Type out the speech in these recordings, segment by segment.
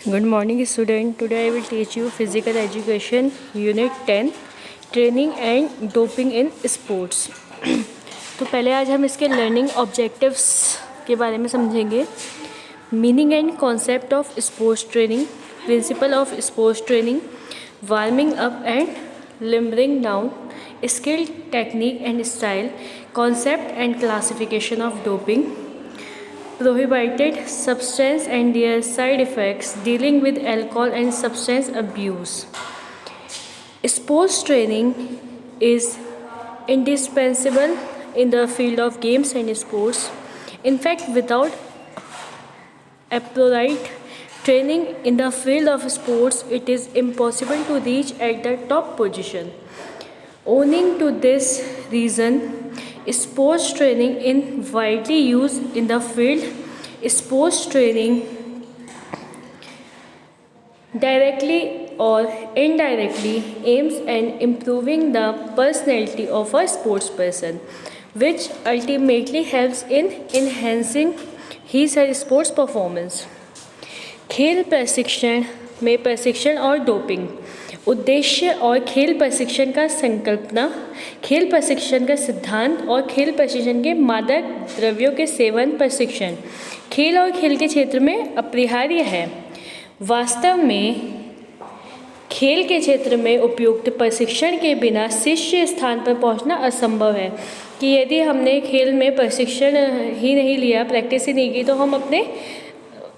Good morning student. Today I will teach you physical education unit 10 training and doping in sports. तो पहले आज हम इसके learning objectives के बारे में समझेंगे. Meaning and concept of sports training, principle of sports training, warming up and limbering down, skill, technique and style, concept and classification of doping, prohibited substance and their side effects, dealing with alcohol and substance abuse. Sports training is indispensable in the field of games and sports. In fact, without appropriate training in the field of sports, it is impossible to reach at the top position. Owing to this reason, sports training is widely used in the field. Sports training directly or indirectly aims at improving the personality of a sports person, which ultimately helps in enhancing his or her sports performance. खेल प्रशिक्षण में प्रशिक्षण और doping. उद्देश्य और खेल प्रशिक्षण का संकल्पना, खेल प्रशिक्षण का सिद्धांत और खेल प्रशिक्षण के मादक द्रव्यों के सेवन प्रशिक्षण खेल और खेल के क्षेत्र में अपरिहार्य है. वास्तव में खेल के क्षेत्र में उपयुक्त प्रशिक्षण के बिना शिष्य स्थान पर पहुंचना असंभव है. कि यदि हमने खेल में प्रशिक्षण ही नहीं लिया, प्रैक्टिस ही नहीं की, तो हम अपने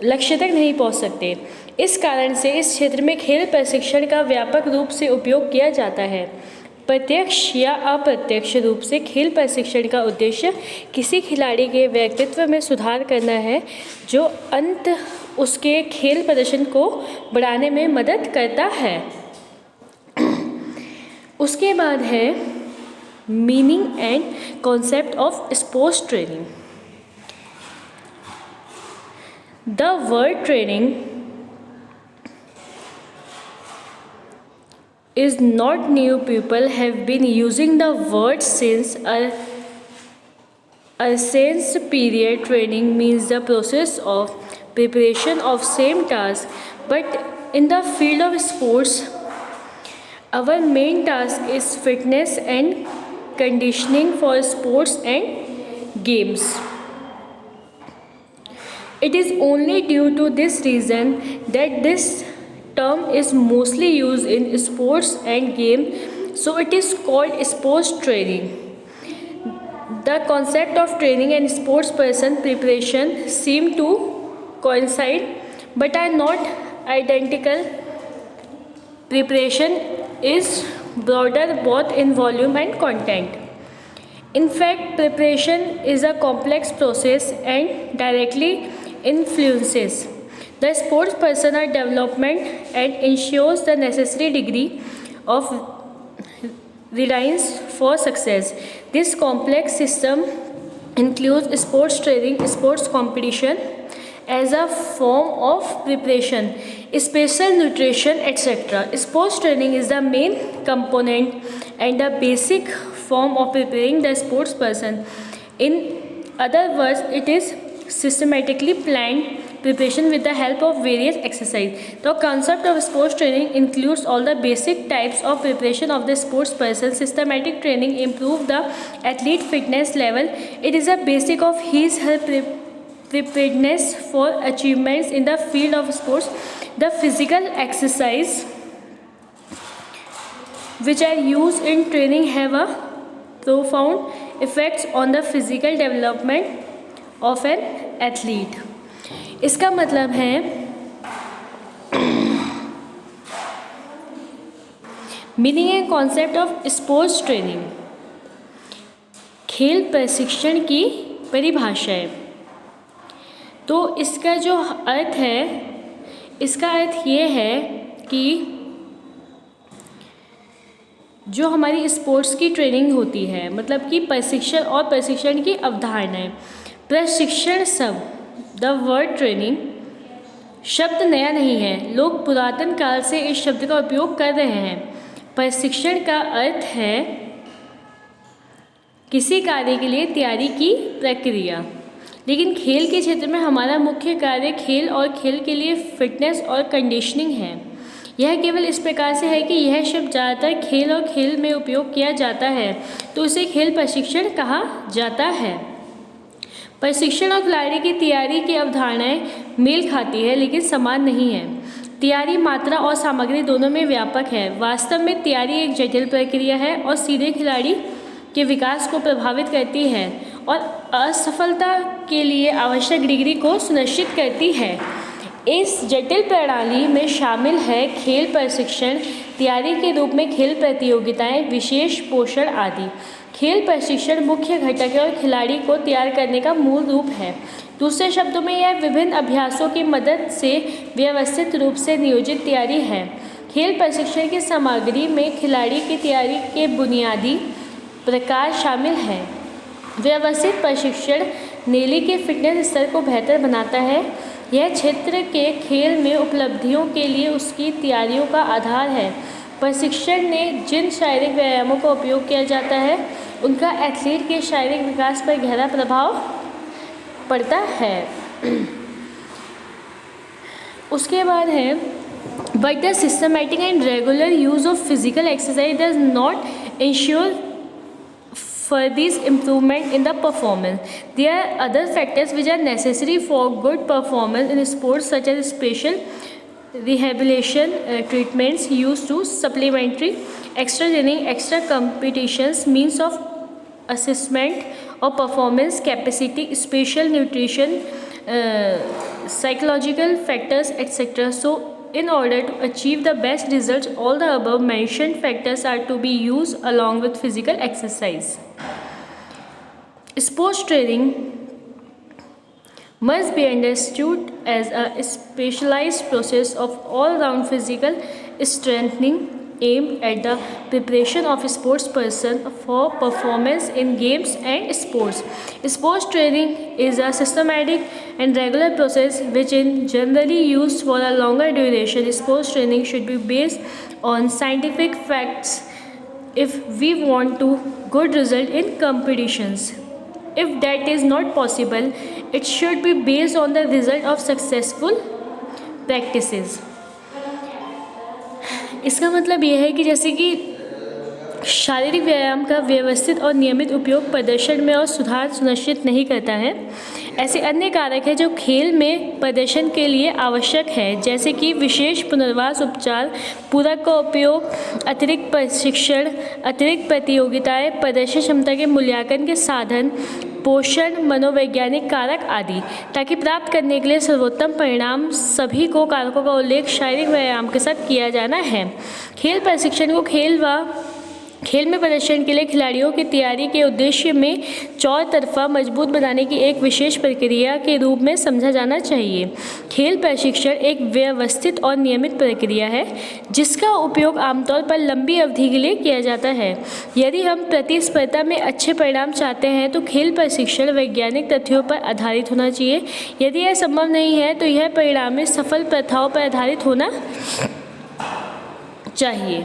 लक्ष्य तक नहीं पहुंच सकते. इस कारण से इस क्षेत्र में खेल प्रशिक्षण का व्यापक रूप से उपयोग किया जाता है. प्रत्यक्ष या अप्रत्यक्ष रूप से खेल प्रशिक्षण का उद्देश्य किसी खिलाड़ी के व्यक्तित्व में सुधार करना है, जो अंत उसके खेल प्रदर्शन को बढ़ाने में मदद करता है. उसके बाद है meaning and concept of sports training. The word training is not new. People have been using the word since a ancient period. Training means the process of preparation of same task, but in the field of sports, our main task is fitness and conditioning for sports and games. It is only due to this reason that this term is mostly used in sports and games, so it is called sports training. The concept of training and sports person preparation seem to coincide but are not identical. Preparation is broader both in volume and content. In fact, preparation is a complex process and directly influences the sports personal development and ensures the necessary degree of reliance for success. This complex system includes sports training, sports competition as a form of preparation, special nutrition, etc. Sports training is the main component and the basic form of preparing the sports person. In other words, it is systematically planned preparation with the help of various exercise. The concept of sports training includes all the basic types of preparation of the sports person. Systematic training improve the athlete fitness level. It is a basic of his her preparedness for achievements in the field of sports. The physical exercise which are used in training have a profound effects on the physical development of an athlete. इसका मतलब है meaning and concept of sports training. खेल प्रशिक्षण की परिभाषाएं. तो इसका जो अर्थ है, इसका अर्थ ये है कि जो हमारी स्पोर्ट्स की ट्रेनिंग होती है, मतलब कि प्रशिक्षण और प्रशिक्षण की अवधारणाएं. प्रशिक्षण शब्द, द वर्ड ट्रेनिंग शब्द नया नहीं है. लोग पुरातन काल से इस शब्द का उपयोग कर रहे हैं. प्रशिक्षण का अर्थ है किसी कार्य के लिए तैयारी की प्रक्रिया. लेकिन खेल के क्षेत्र में हमारा मुख्य कार्य खेल और खेल के लिए फिटनेस और कंडीशनिंग है। यह केवल इस प्रकार से है कि यह शब्द ज़्यादातर खेल और खेल में उपयोग किया जाता है तो उसे खेल प्रशिक्षण कहा जाता है। प्रशिक्षण और खिलाड़ी की तैयारी की अवधारणाएं मेल खाती है लेकिन समान नहीं है। तैयारी मात्रा और सामग्री दोनों में व्यापक है। वास्तव में तैयारी एक जटिल प्रक्रिया है और सीधे खिलाड़ी के विकास को प्रभावित करती है और असफलता के लिए आवश्यक डिग्री को सुनिश्चित करती है। इस जटिल प्रणाली में शामिल है खेल प्रशिक्षण, तैयारी के रूप में खेल प्रतियोगिताएं, विशेष पोषण आदि। खेल प्रशिक्षण मुख्य घटक है और खिलाड़ी को तैयार करने का मूल रूप है। दूसरे शब्दों में यह विभिन्न अभ्यासों की मदद से व्यवस्थित रूप से नियोजित तैयारी है। खेल प्रशिक्षण की सामग्री में खिलाड़ी की तैयारी के बुनियादी प्रकार शामिल हैं। व्यवस्थित प्रशिक्षण नेली के फिटनेस स्तर को बेहतर बनाता है। यह क्षेत्र के खेल में उपलब्धियों के लिए उसकी तैयारियों का आधार है। प्रशिक्षण में जिन शारीरिक व्यायामों का उपयोग किया जाता है उनका एथलीट के शारीरिक विकास पर गहरा प्रभाव पड़ता है। उसके बाद है but the systematic and regular use of physical exercise does not ensure for this improvement in the performance. There are other factors which are necessary for good performance in sports such as special rehabilitation treatments used to supplementary extra training, extra competitions, means of assessment of performance capacity, special nutrition, psychological factors, etc. So in order to achieve the best results, all the above mentioned factors are to be used along with physical exercise. Sports training must be understood as a specialized process of all-round physical strengthening aimed at the preparation of a sports person for performance in games and sports. Sports training is a systematic and regular process which is generally used for a longer duration. Sports training should be based on scientific facts if we want to good result in competitions. If that is not possible, it should be based on the result of successful practices. इसका मतलब यह है कि जैसे कि शारीरिक व्यायाम का व्यवस्थित और नियमित उपयोग प्रदर्शन में और सुधार सुनिश्चित नहीं करता है। ऐसे अन्य कारक हैं जो खेल में प्रदर्शन के लिए आवश्यक है, जैसे कि विशेष पुनर्वास उपचार, पूरक का उपयोग, अतिरिक्त प्रशिक्षण, अतिरिक्त प्रतियोगिताएं, प्रदर्शन क्षमता के मूल्यांकन के साधन, पोषण, मनोवैज्ञानिक कारक आदि। ताकि प्राप्त करने के लिए सर्वोत्तम परिणाम सभी को कारकों का उल्लेख शारीरिक व्यायाम के साथ किया जाना है। खेल प्रशिक्षण को खेल में प्रदर्शन के लिए खिलाड़ियों की तैयारी के उद्देश्य में चौतरफा मजबूत बनाने की एक विशेष प्रक्रिया के रूप में समझा जाना चाहिए। खेल प्रशिक्षण एक व्यवस्थित और नियमित प्रक्रिया है जिसका उपयोग आमतौर पर लंबी अवधि के लिए किया जाता है। यदि हम प्रतिस्पर्धा में अच्छे परिणाम चाहते हैं तो खेल प्रशिक्षण वैज्ञानिक तथ्यों पर आधारित होना चाहिए। यदि यह संभव नहीं है तो यह परिणाम में सफल प्रथाओं पर आधारित होना चाहिए।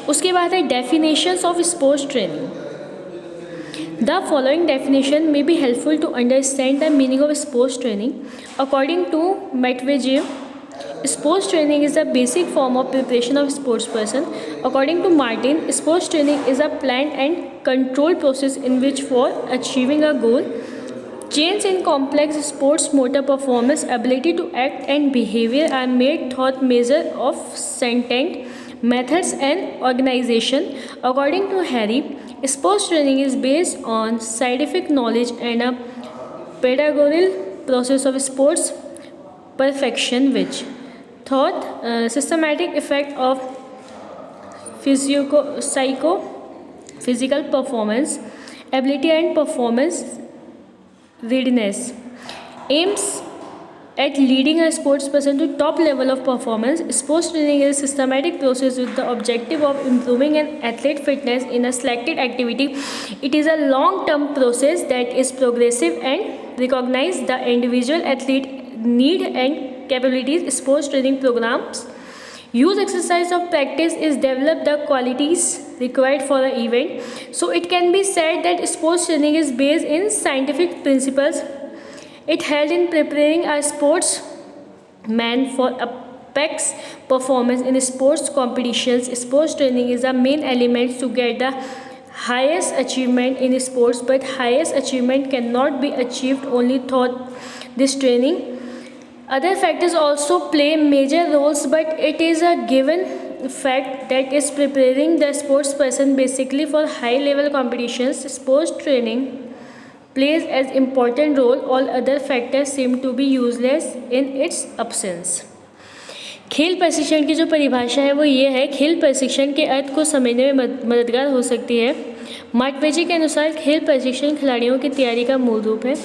उसके बाद है definitions of sports training. The following definition may be helpful to understand the meaning of sports training. According to Medvedev, sports training is the basic form of preparation of sports person. According to Martin, sports training is a planned and controlled process in which for achieving a goal, change in complex sports motor performance, ability to act and behavior are made through measure of sentient methods and organization. According to Harry, sports training is based on scientific knowledge and a pedagogical process of sports perfection which thought systematic effect of physical performance, ability and performance readiness, aims at leading a sports person to top level of performance. Sports training is a systematic process with the objective of improving an athlete's fitness in a selected activity. It is a long-term process that is progressive and recognize the individual athlete need and capabilities. Sports training programs use exercise of practice is develop the qualities required for an event. So it can be said that sports training is based in scientific principles. It helped in preparing a sportsman for apex performance in sports competitions. Sports training is the main element to get the highest achievement in sports, but highest achievement cannot be achieved only through this training. Other factors also play major roles, but it is a given fact that is preparing the sports person basically for high level competitions. Sports training plays as important role. All other factors seem to be useless in its absence. खेल प्रशिक्षण की जो परिभाषा है वो ये है, खेल प्रशिक्षण के अर्थ को समझने में मददगार हो सकती है। मार्टवेजी के अनुसार खेल प्रशिक्षण खिलाड़ियों की तैयारी का मूल रूप है।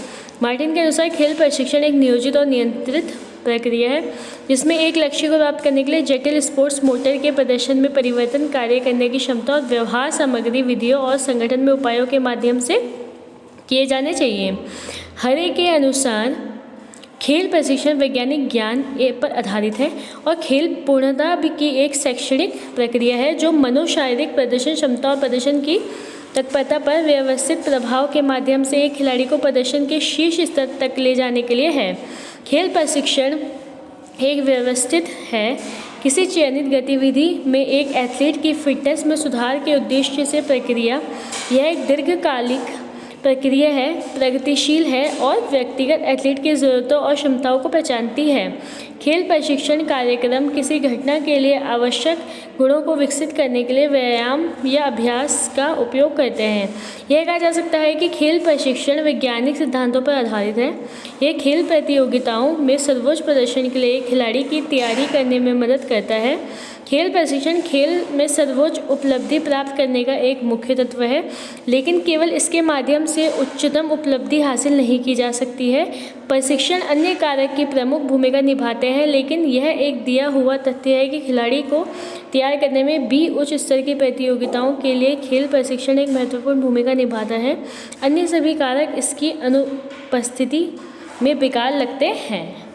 मार्टिन के अनुसार खेल प्रशिक्षण एक नियोजित और नियंत्रित प्रक्रिया है जिसमें एक लक्ष्य को प्राप्त करने के लिए जटिल स्पोर्ट्स मोटर के प्रदर्शन में परिवर्तन, कार्य करने की क्षमता और व्यवहार सामग्री, विधियों और संगठन में उपायों के माध्यम से किए जाने चाहिए। हरे के अनुसार खेल प्रशिक्षण वैज्ञानिक ज्ञान पर आधारित है और खेल पूर्णता की एक शैक्षणिक प्रक्रिया है जो मनोशारीरिक प्रदर्शन क्षमता और प्रदर्शन की तत्परता पर व्यवस्थित प्रभाव के माध्यम से एक खिलाड़ी को प्रदर्शन के शीर्ष स्तर तक ले जाने के लिए है। खेल प्रशिक्षण एक व्यवस्थित है किसी चयनित गतिविधि में एक एथलीट की फिटनेस में सुधार के उद्देश्य से प्रक्रिया। यह एक दीर्घकालिक प्रक्रिया है, प्रगतिशील है और व्यक्तिगत एथलीट की ज़रूरतों और क्षमताओं को पहचानती है। खेल प्रशिक्षण कार्यक्रम किसी घटना के लिए आवश्यक गुणों को विकसित करने के लिए व्यायाम या अभ्यास का उपयोग करते हैं। यह कहा जा सकता है कि खेल प्रशिक्षण वैज्ञानिक सिद्धांतों पर आधारित है। यह खेल प्रतियोगिताओं में सर्वोच्च प्रदर्शन के लिए खिलाड़ी की तैयारी करने में मदद करता है। खेल प्रशिक्षण खेल में सर्वोच्च उपलब्धि प्राप्त करने का एक मुख्य तत्व है, लेकिन केवल इसके माध्यम से उच्चतम उपलब्धि हासिल नहीं की जा सकती है। प्रशिक्षण अन्य कारक की प्रमुख भूमिका निभाते हैं, लेकिन यह एक दिया हुआ तथ्य है कि खिलाड़ी को तैयार करने में भी उच्च स्तर की प्रतियोगिताओं के लिए खेल प्रशिक्षण एक महत्वपूर्ण भूमिका निभाता है। अन्य सभी कारक इसकी अनुपस्थिति में बेकार लगते हैं।